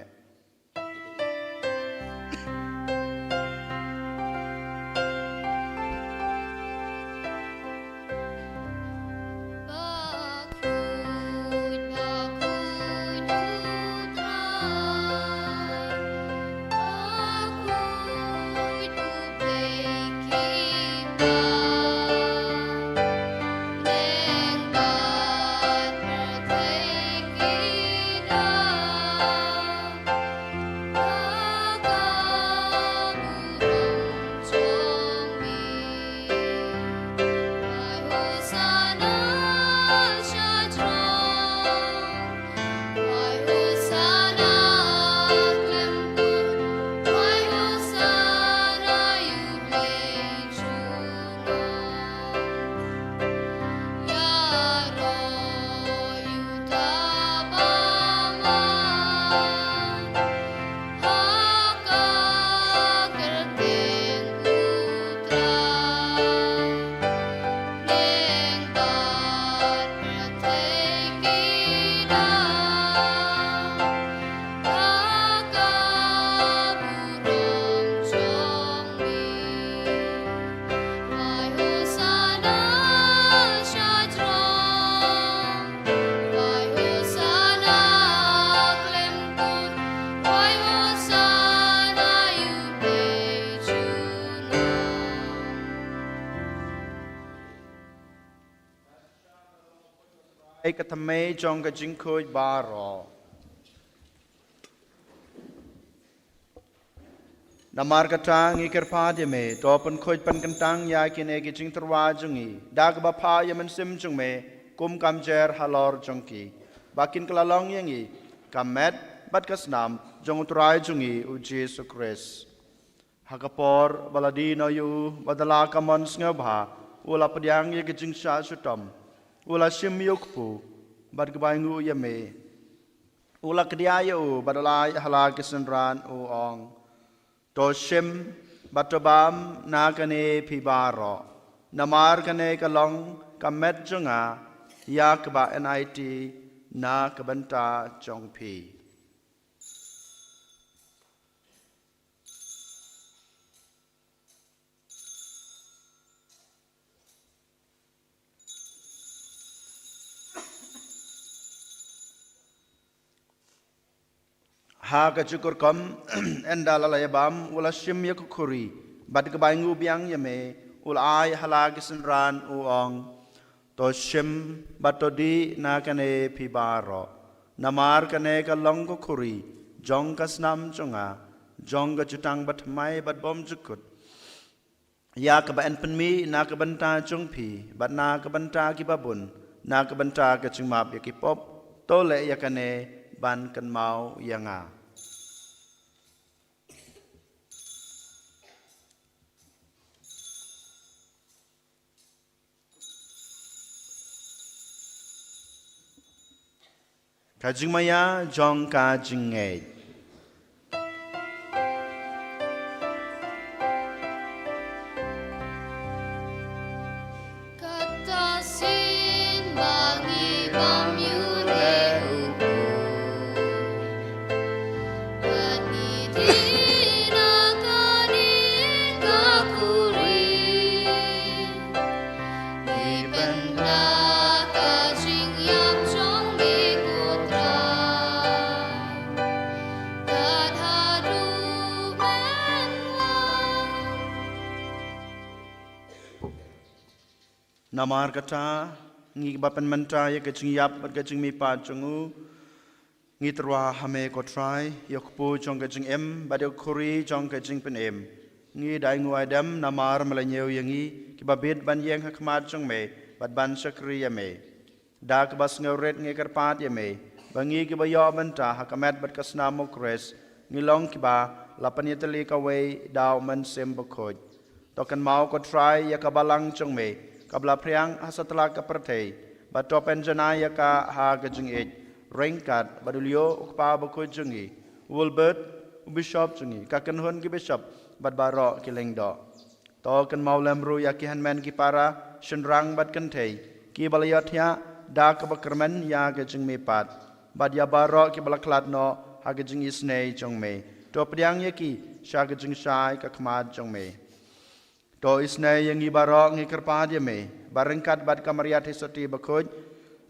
ka thame jong ka jingkhoi baro namar kata ngi kerpa de me topen khoj pan kantang ya kine ki jing terwa jungi dag ba pha yaman sim jung me kum kam jer halor jongki bakin kelalong yangi kamet bat kasnam jong utrai jungi u Jesu Christ hakapor baladino yu badala kamon sngebha ula pediang ye ki jing sha sutom ula sim yukpu bad kebaingu yame ula kedia yu badalai hala kisenran u ong to sim batobam nakane pibaro namar kane kalong kamet junga yak ba nit na kabanta jongpi ha ka cukur kom endala layabam ula sim yak khuri bad ke baingu biang yame ula ai hala kisenran uong to sim batodi na kane pibaro namar kane ka long ko khuri jong kasnam chunga jong ga chutang bat mai bat bom jukut ya ka ba en penmi na ka banta chungpi bat na ka banta ki babun na ka banta ka chungmap yakipop to le yakane ban kan mau yanga Kajing maya jong kajing ngej namar kata ngi bapan menta ya kecing yap bat kecing mi pa chungu ngi terwa hame ko try yok pu chong kecing em bat yok khuri chong kecing pen em ngi dai ngoi dam namar malanyeu yangi ki babet ban yeng hakmat chong me bat ban sakri ya me dak bas ngauret ngi karpat ya me bangi ki bayo menta hakamet bat kasna mokres ngi long ki ba lapan yetali ka wei daw man sem bokoj tokan mau ko try ya kabalang chong me kabla priang hasatla ka pertei batopen janaya ka ha gajing ej rengkat badulio ukpa bokoj jungi Wolbert bishop jungi kakan hon ki bishop bad baro ki lengdo tokan mau lemru ya ki hanmen ki para shenrang bad kentei ki balayat ya da ka bakerman ya gajing me pat bad ya baro ki balaklat no ha gajing isnei chong me to priang ya ki sha gajing shai ka khmad chong me to isnai yang ibarok ngi kerpad ya me barengkat bad kamariat hisati bakoj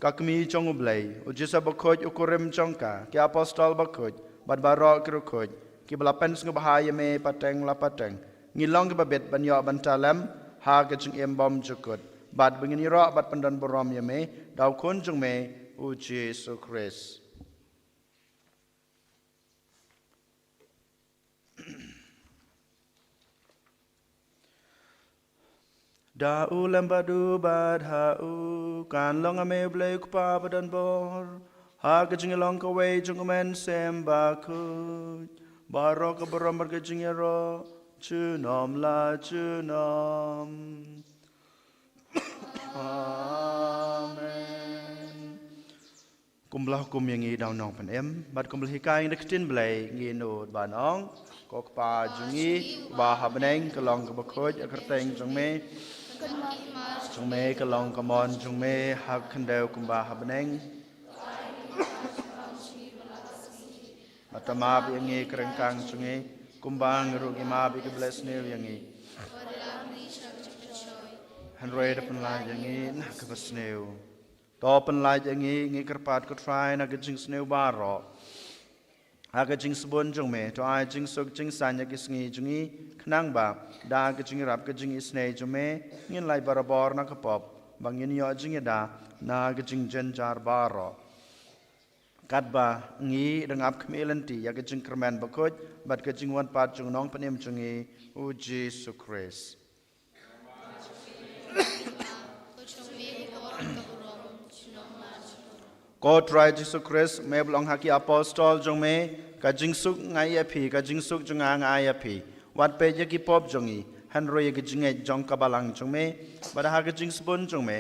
kakmi chong ublai ujisa bakoj ukurim chongka ki apostol bakoj bad barok krukoj ki belapen sng bahaya me pateng lapateng ngilong ki babet banyo bantalem ha gajing embom jukut bad bengini ro bad pandan borom ya me daw kun jong me u Jesu Christ. Da ulam badu bad ha u kan long ame blek pa badan bor ha kajing long ka wei jung men sem ba ku barok barom kajing ro chunom la chunom amen kumlah kum yang i daw nong pen em bad kumlah hikai nektin blai ngi no ban ong kok pa jungi ba habneng kalong ka bakoj akarteng jung me chung me kalong kamon chung me hak khandeu kumba habneng matama bi ngi krengkang chungi kumbang rugi ma bi ke bless new yangi hanroi da pen la yangi na ka basneu to pen la yangi ngi kerpat ko try na ke jing sneu baro aga jing sabon jong me to ai jing sok jing sanya ki sngi jungi khnang ba da ga jing rap ga jing isnei jong me ngin lai barabor na ka pop bangin yo jing da na ga jing jen jar baro kat ba ngi dengap kmelanti ya ga jing kerman bakoj bat ga jing wan pat jong nong panem jungi u Jesu Christ. Ko try Jesu Christ me blong haki apostol jong me ka jingsuk ngai api ka jingsuk jong ngai api wat pe ye ki pop jongi hanro ye ki jinge jong ka balang jong me bada ha ka jingsbon jong me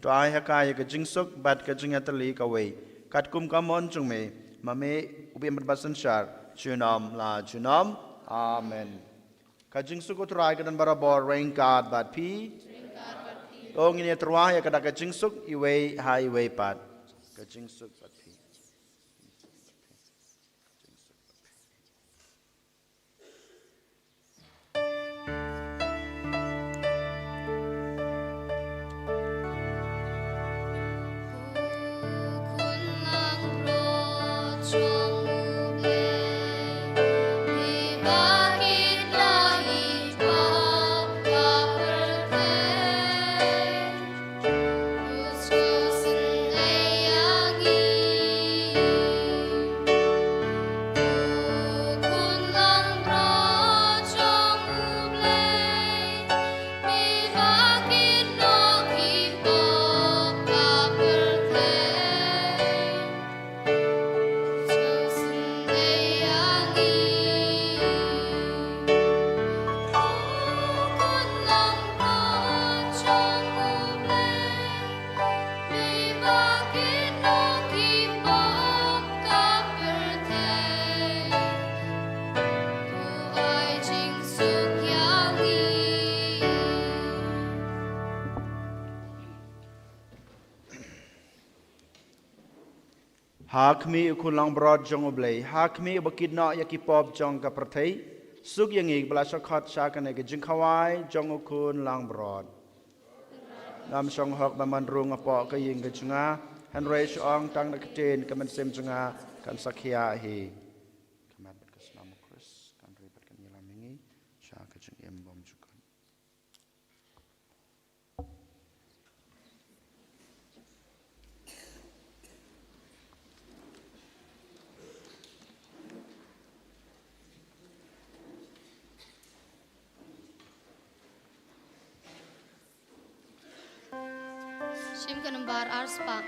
to ai ha ka ye ka jingsuk bat ka jinga tali ka wei kat kum ka mon jong me mame ubi mat basan shar chunam la chunam amen ka jingsuk ko try ka dan barabor rain god bat pi ong ini terwa ya ka jingsuk i wei ha i wei pat Kajing suk pati. Hakmi ukulang brod jong oblay hakmi bakid na yaki pop jong ka prathai suk yang ik bala shakhat shakan ke jing khawai jong ukun lang brod nam shong hok baman rung apo ka ying ka junga han reish ong tang na katen kaman sem junga kan sakhya hi kamat bat ka snam kris kan ri bat kan yala mingi sha ka jing em bom jukan Shim Kanambar Arspa.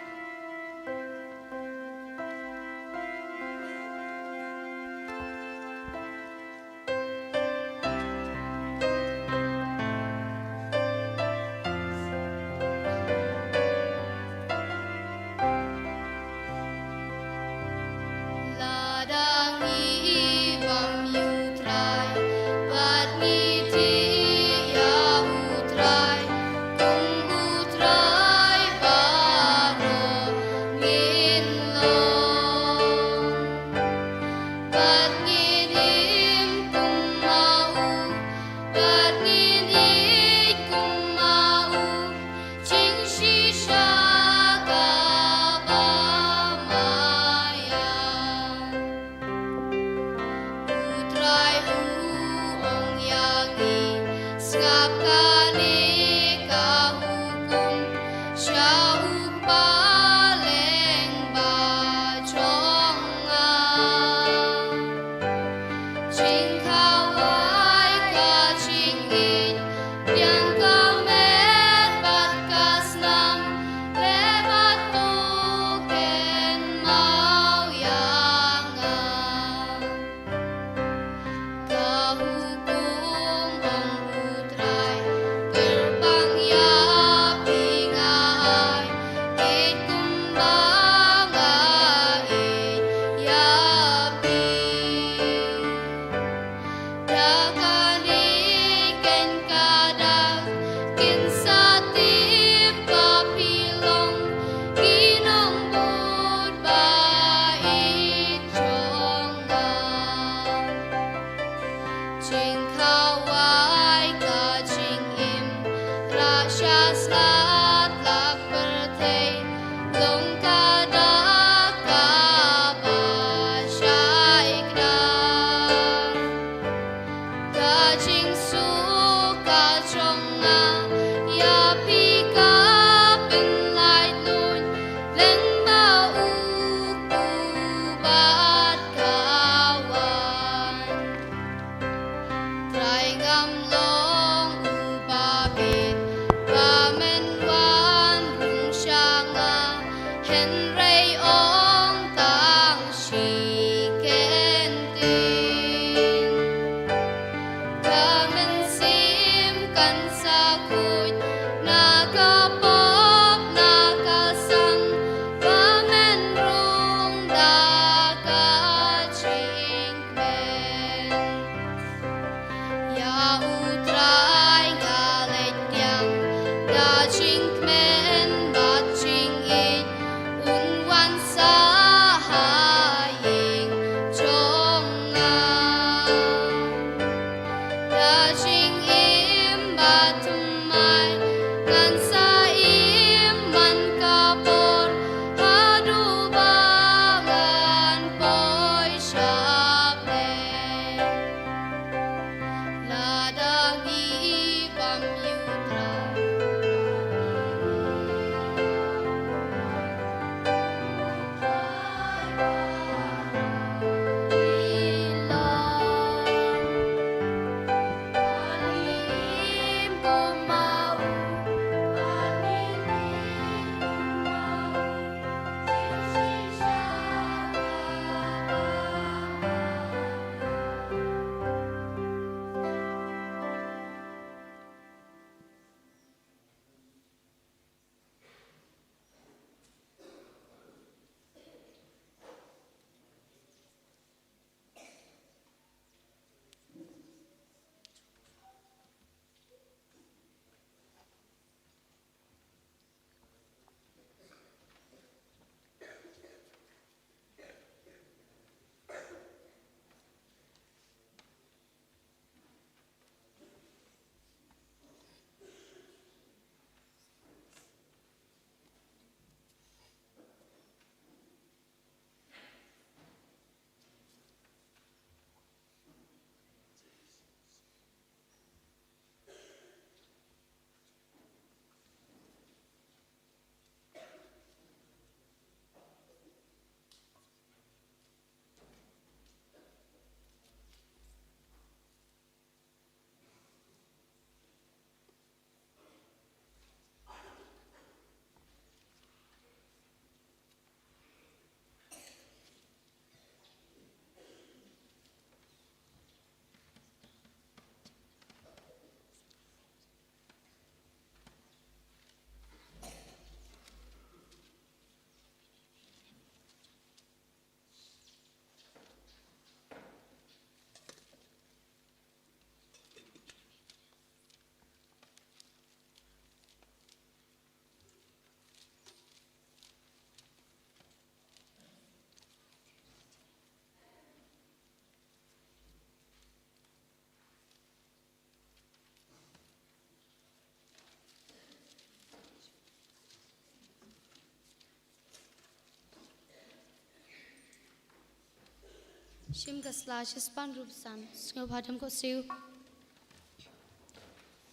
Shim kasla shispan rup sam. Snow padam ko siu.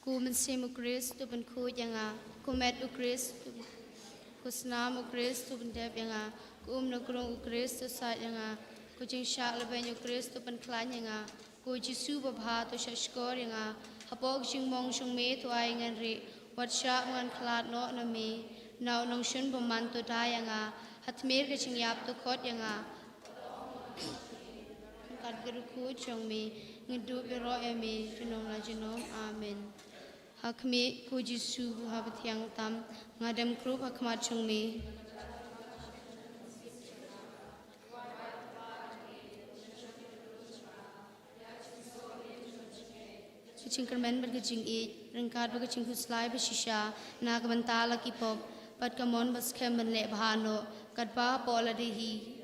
Ku men sim ukris tu ben ku yanga. Ku met ukris tu ku snam ukris tu ben deb yanga. Ku na kurung ukris tu sa yanga. Ku jing sha leben ukris tu ben klan yanga. Ku jisu babha tu shashkor yanga. Hapok jing mong shung me tu ay ngan ri. Wat sha ngan klat no na me. Now nong shun baman tu da yanga. Hatmir ke jing yap tu kot yanga. Kat geruku chong me ngedu biro eme jenong la jenong amen. Hakme ku jisu habatiang tam ngadam krup hakmat chong me. Kucing kermen berkucing i rengkat berkucing kuslai bersisha nak mentala kipop pat kamon bas kemen le bahano kat ba pola dehi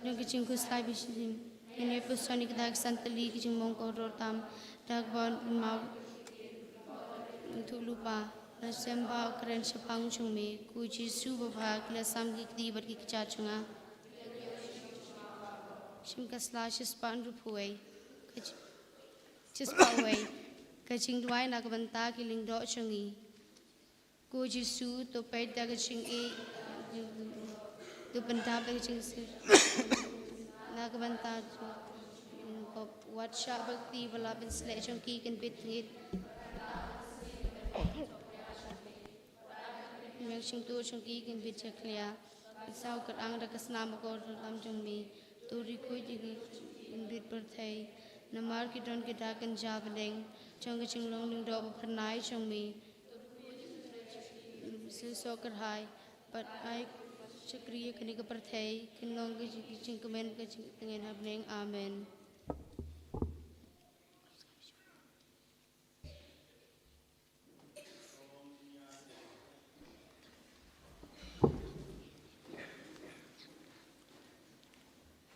Nung kucing kuslai bersisha ini pusani kita santali kucing mongko rotam dak bon mau untuk lupa nasemba keren sepang chung me kuji su bapa kila sam ki berki kecacunga sim kasla sispan rupuai Cispaway, kacing duai nak benta kiling dok cungi. Ku jisu tu pay dah kacing tu benta kacing sir. Nak benta tu kop WhatsApp bakti bala ben selek cungki kan bitrit. Yang cing tu cungki kan bit ceklia. Sau kerang dah kesnam kau dalam cungmi. Tu rikui jadi kan bit berthai. Namar kidon kita kan jabeling, cong kecing long ning do pernai cong mi. Susok kerhai, but I cekriya kini keperthai, kinong kecing kemen kecing tengen habling, amen.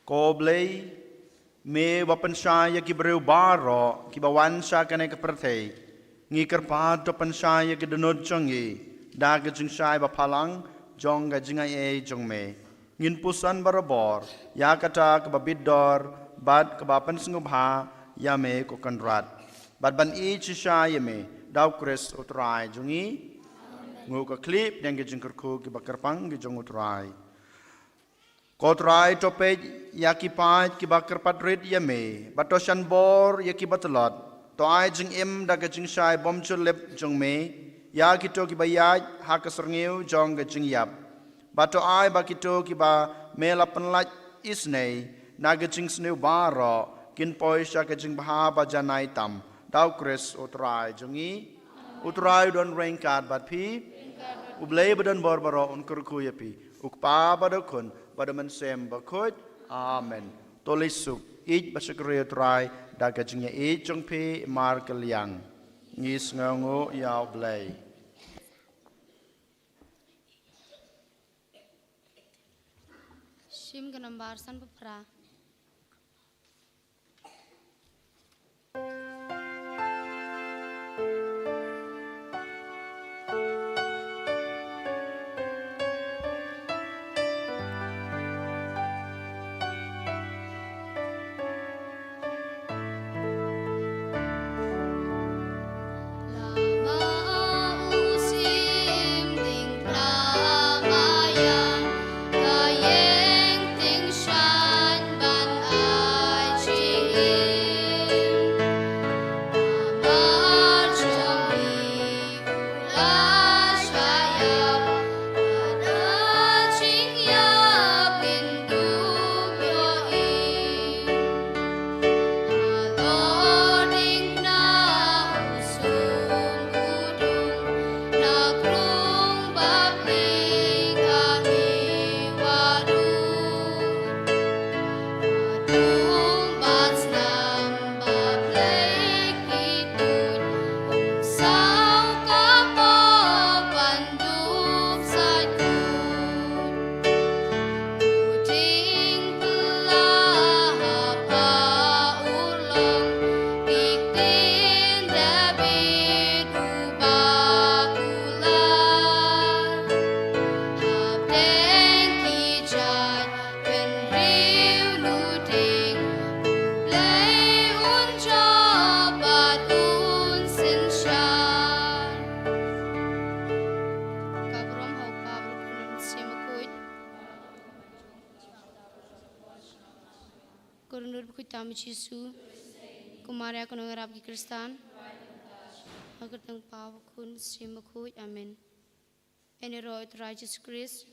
Koblei me wapan saya ki bereu baro ki bawan sa kane ke perthei ngi kerpat to pan saya ki denod chongi da ke jing sai ba phalang jong ga jinga e jong me ngin pusan barabor ya kata ke babidor bad ke bapan singubha ya me ko kanrat bad ban e chi sai me daw kres utrai jongi ngu ka klip deng ke jing kerku ki bakarpang ki jong utrai Kotrai topej yaki paj ki bakar patrit yame batoshan bor yaki batalot to ai jing im da ga jing shai bom chulep jong me ya ki to ki bayaj ha ka srngeu jong ga jing yap bato ai ba ki to ki ba mela panlaj isnei na ga jing sneu baro kin poi sha ga jing bha ba janai tam daw kres utrai jongi utrai don rengkat bat phi ublei badan bor baro un kurku yapi ukpa badokun pada mensem bakut amen tolisuk ij basakriya trai daga jingya ij jongpi mar kaliang ngis ngango yaw blai Shim ganambar san bapra. Kayeng ting shan Korunur bukit tamu Yesu. Kumari aku ngarap ki Kristan. Aku teng pawa kun sim kuj amen. Ene roy Yesus Kristus.